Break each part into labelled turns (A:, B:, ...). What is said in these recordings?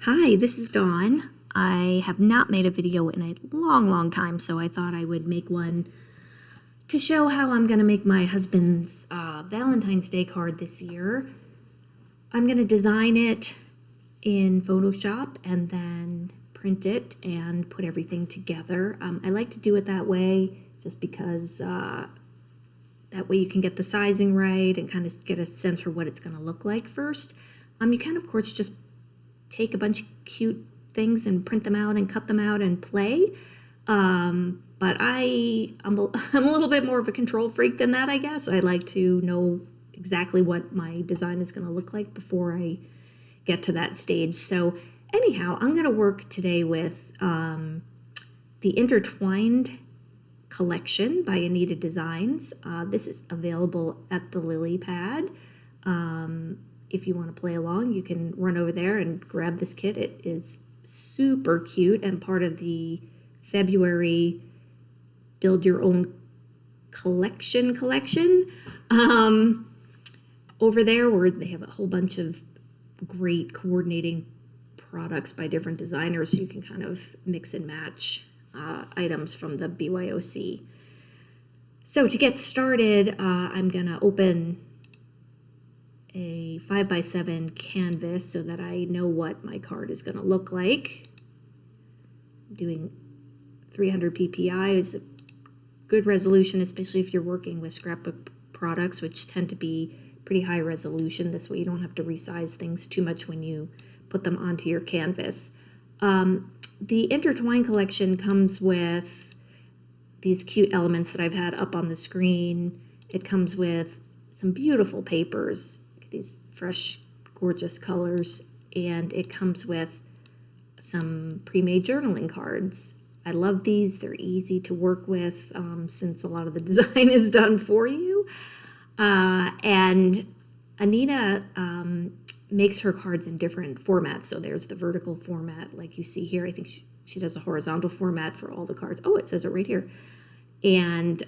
A: Hi, this is Dawn. I have not made a video in a long time, so I thought I would make one to show how I'm going to make my husband's Valentine's Day card this year. I'm going to design it in Photoshop and then print it and put everything together. I like to do it that way just because that way you can get the sizing right and kind of get a sense for what it's going to look like first. You can, of course, just take a bunch of cute things and print them out and cut them out and play. But I'm a little bit more of a control freak than that, I guess. I like to know exactly what my design is going to look like before I get to that stage. So anyhow, I'm going to work today with the Intertwined Collection by Anita Designs. This is available at the Lily Pad. If you want to play along, you can run over there and grab this kit. It is super cute and part of the February Build Your Own collection. Over there where they have a whole bunch of great coordinating products by different designers, so you can kind of mix and match items from the BYOC. So to get started, I'm going to open a 5x7 canvas so that I know what my card is going to look like. I'm doing 300 ppi is a good resolution, especially if you're working with scrapbook products, which tend to be pretty high resolution. This way you don't have to resize things too much when you put them onto your canvas. The Intertwine collection comes with these cute elements that I've had up on the screen. It comes with some beautiful papers, these fresh, gorgeous colors, and it comes with some pre-made journaling cards. I love these. They're easy to work with since a lot of the design is done for you. And Anita makes her cards in different formats. So there's the vertical format like you see here. I think she does a horizontal format for all the cards. Oh, it says it right here. And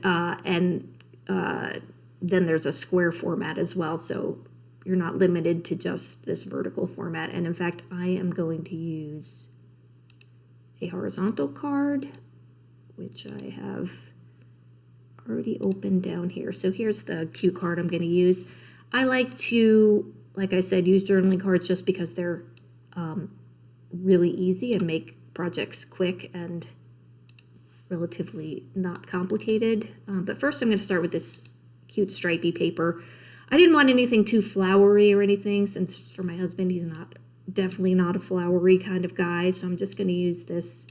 A: then there's a square format as well. So you're not limited to just this vertical format. And in fact, I am going to use a horizontal card, which I have already opened down here. So here's the cute card I'm going to use. I like to, like I said, use journaling cards just because they're really easy and make projects quick and relatively not complicated. But first I'm going to start with this cute stripy paper. I didn't want anything too flowery or anything, since for my husband, he's definitely not a flowery kind of guy. So I'm just going to use this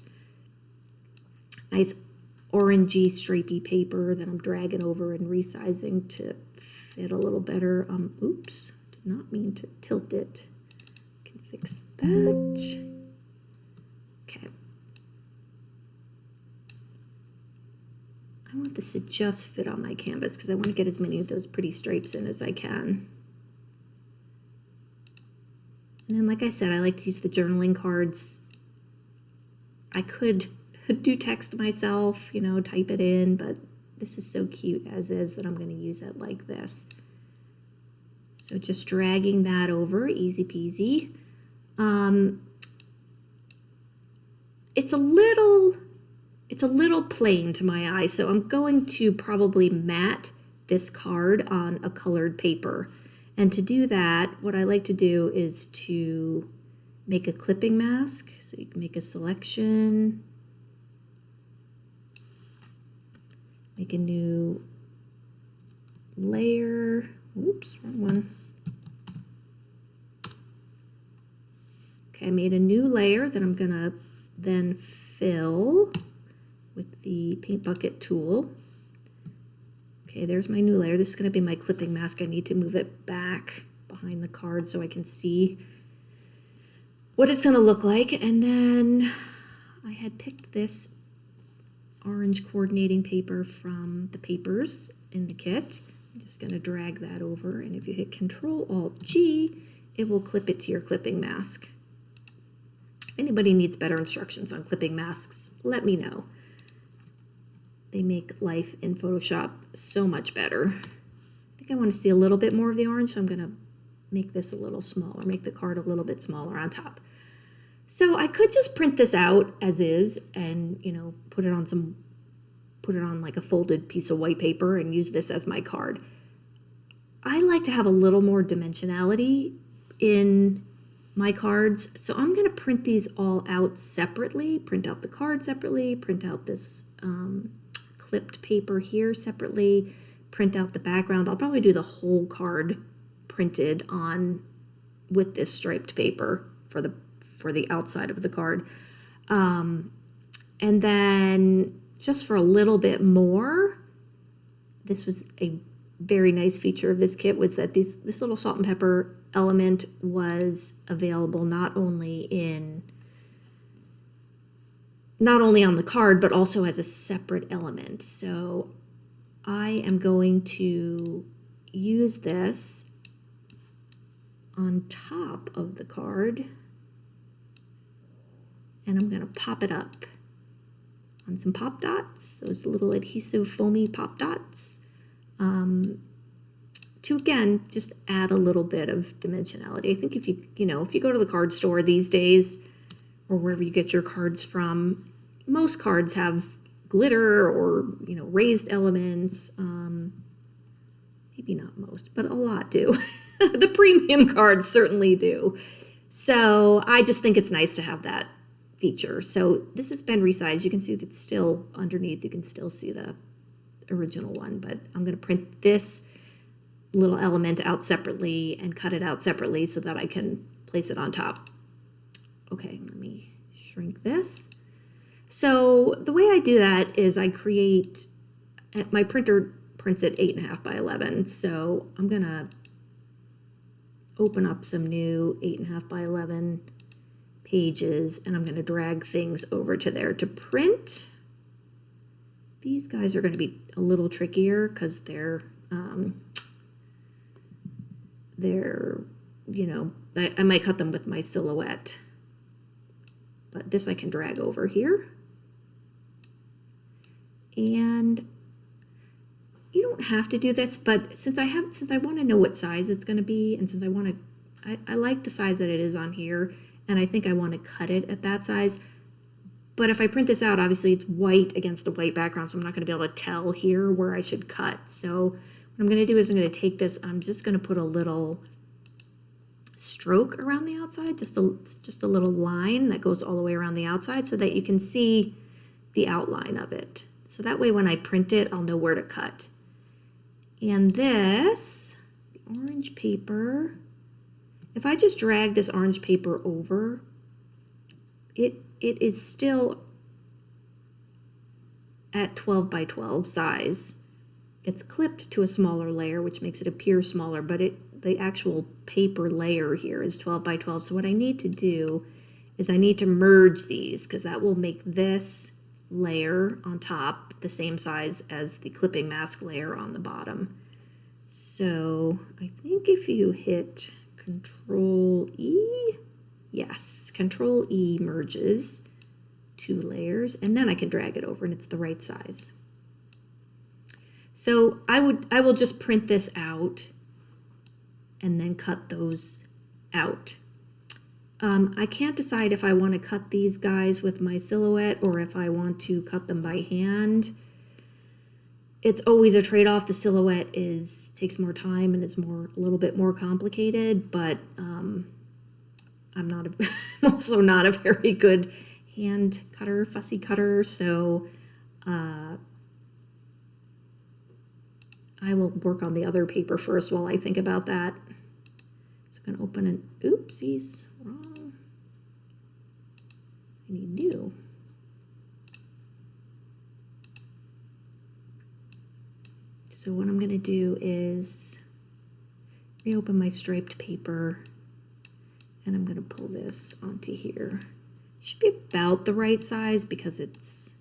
A: nice orangey stripy paper that I'm dragging over and resizing to fit a little better. Oops, did not mean to tilt it. Can fix that. Okay. I want this to just fit on my canvas because I want to get as many of those pretty stripes in as I can. And then, like I said, I like to use the journaling cards. I could do text myself, type it in, but this is so cute as is that I'm going to use it like this. So just dragging that over, easy peasy. It's a little plain to my eye, so I'm going to probably mat this card on a colored paper. And to do that, what I like to do is to make a clipping mask. So you can make a selection, make a new layer. Oops, wrong one. Okay, I made a new layer that I'm gonna then fill with the paint bucket tool. Okay, there's my new layer. This is going to be my clipping mask. I need to move it back behind the card so I can see what it's going to look like. And then I had picked this orange coordinating paper from the papers in the kit. I'm just going to drag that over, and if you hit Control-Alt-G, it will clip it to your clipping mask. If anybody needs better instructions on clipping masks, let me know. They make life in Photoshop so much better. I think I want to see a little bit more of the orange, so I'm going to make this a little smaller, make the card a little bit smaller on top. So I could just print this out as is and, you know, put it on like a folded piece of white paper and use this as my card. I like to have a little more dimensionality in my cards, so I'm going to print these all out separately, print out the card separately, print out this clipped paper here separately, print out the background. I'll probably do the whole card printed on with this striped paper for the outside of the card. And then just for a little bit more, this was a very nice feature of this kit, was that this little salt and pepper element was available not only on the card, but also as a separate element. So I am going to use this on top of the card, and I'm going to pop it up on some pop dots, those little adhesive foamy pop dots, to again just add a little bit of dimensionality. I think if you go to the card store these days, or wherever you get your cards from, most cards have glitter or raised elements. Maybe not most, but a lot do. The premium cards certainly do. So I just think it's nice to have that feature. So this has been resized. You can see that it's still underneath. You can still see the original one, but I'm going to print this little element out separately and cut it out separately so that I can place it on top. Okay, let me shrink this. So the way I do that is I create, my printer prints at 8.5 by 11, so I'm going to open up some new 8.5 by 11 pages, and I'm going to drag things over to there to print. These guys are going to be a little trickier because they're I might cut them with my silhouette, but this I can drag over here. And you don't have to do this, but since I want to know what size it's going to be, and since I like the size that it is on here, and I think I want to cut it at that size. But if I print this out, obviously it's white against the white background, so I'm not going to be able to tell here where I should cut. So what I'm going to do is I'm going to take this, and I'm just going to put a little stroke around the outside, just a little line that goes all the way around the outside so that you can see the outline of it. So that way when I print it, I'll know where to cut. And this, the orange paper, if I just drag this orange paper over, it is still at 12 by 12 size. It's clipped to a smaller layer, which makes it appear smaller, but the actual paper layer here is 12 by 12. So what I need to do is I need to merge these, because that will make this layer on top the same size as the clipping mask layer on the bottom. So I think if you hit Control E, yes, Control E merges two layers, and then I can drag it over and it's the right size. So I will just print this out and then cut those out. I can't decide if I want to cut these guys with my silhouette or if I want to cut them by hand. It's always a trade-off. The silhouette takes more time and is a little bit more complicated, but I'm also not a very good hand cutter, fussy cutter, so I will work on the other paper first while I think about that. So I'm going to open an, oopsies, wrong. I need new. So what I'm going to do is reopen my striped paper, and I'm going to pull this onto here. Should be about the right size because it's,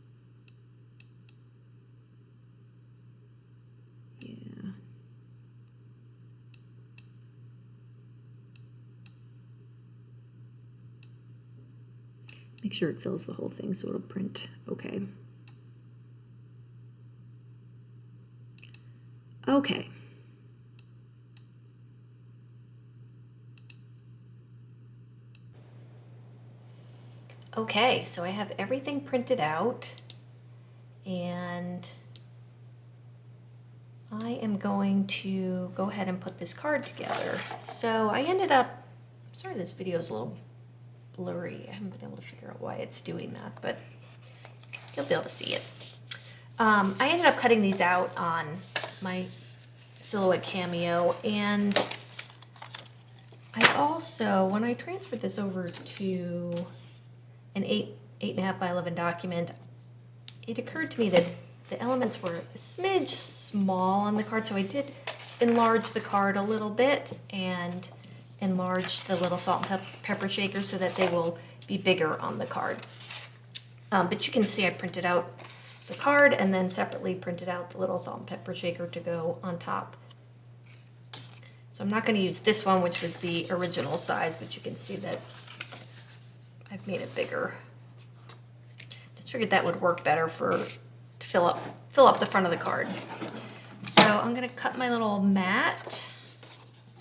A: yeah. Make sure it fills the whole thing so it'll print okay. Okay. Okay, so I have everything printed out, and I am going to go ahead and put this card together. So I ended up, I'm sorry this video is a little blurry. I haven't been able to figure out why it's doing that, but you'll be able to see it. I ended up cutting these out on my Silhouette Cameo, and I also, when I transferred this over to an 8.5 by 11 document, it occurred to me that the elements were a smidge small on the card, so I did enlarge the card a little bit and enlarge the little salt and pepper shaker so that they will be bigger on the card. But you can see I printed out the card and then separately printed out the little salt and pepper shaker to go on top. So I'm not going to use this one, which was the original size, but you can see that I've made it bigger. Just figured that would work better to fill up the front of the card. So I'm going to cut my little mat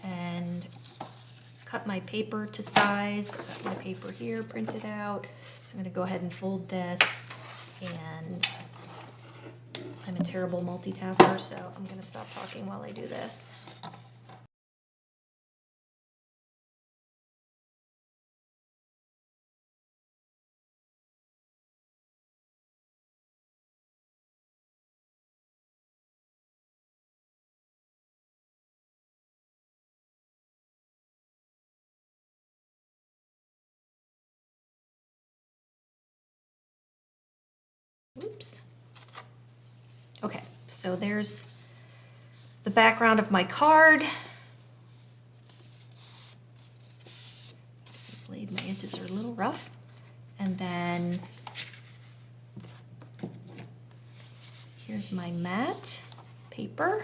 A: and cut my paper to size. I've got my paper here printed out. So I'm going to go ahead and fold this, and I'm a terrible multitasker, so I'm going to stop talking while I do this. Oops. Okay, so there's the background of my card. Blade, my edges are a little rough. And then here's my matte paper.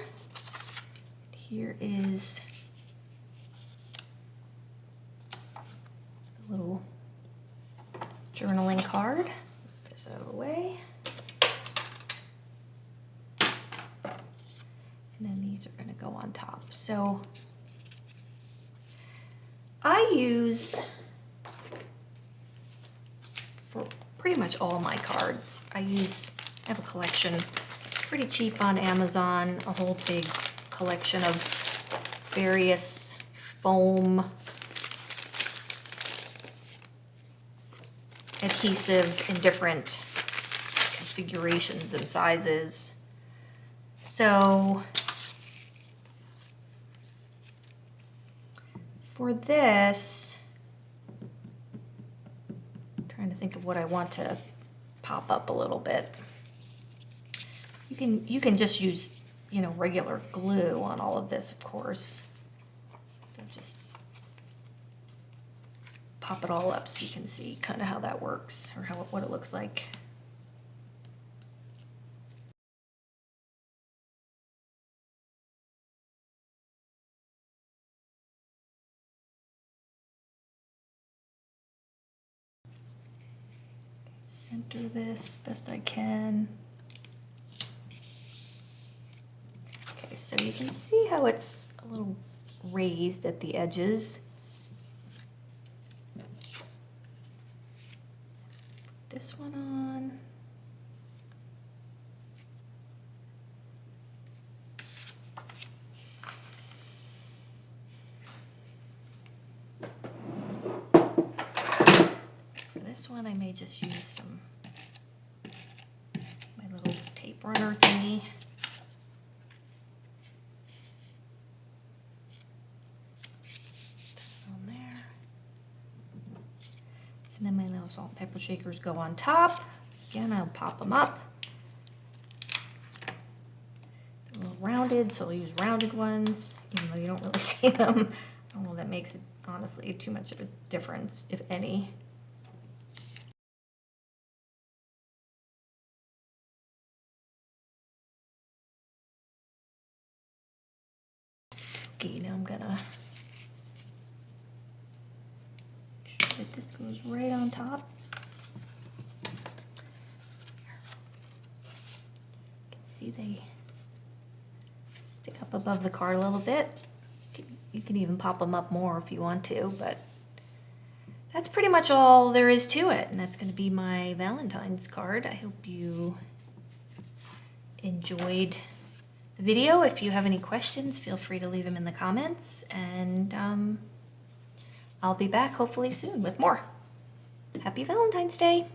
A: Here is the little journaling card. Move this out of the way. And then these are going to go on top. So I use, for pretty much all my cards, I have a collection pretty cheap on Amazon, a whole big collection of various foam adhesive in different configurations and sizes. So for this, I'm trying to think of what I want to pop up a little bit. You can just use, regular glue on all of this, of course. Just pop it all up so you can see kind of how that works, or what it looks like. Center this best I can. Okay, so you can see how it's a little raised at the edges. This one on. For this one, I may just use my little tape runner thingy. On there. And then my little salt and pepper shakers go on top. Again, I'll pop them up. They're a little rounded, so I'll use rounded ones, even though you don't really see them. I don't know if that makes it, honestly, too much of a difference, if any. Okay, now I'm gonna make sure that this goes right on top. You can see they stick up above the card a little bit. You can even pop them up more if you want to, but that's pretty much all there is to it, and that's going to be my Valentine's card. I hope you enjoyed the video. If you have any questions, feel free to leave them in the comments, and I'll be back hopefully soon with more. Happy Valentine's Day!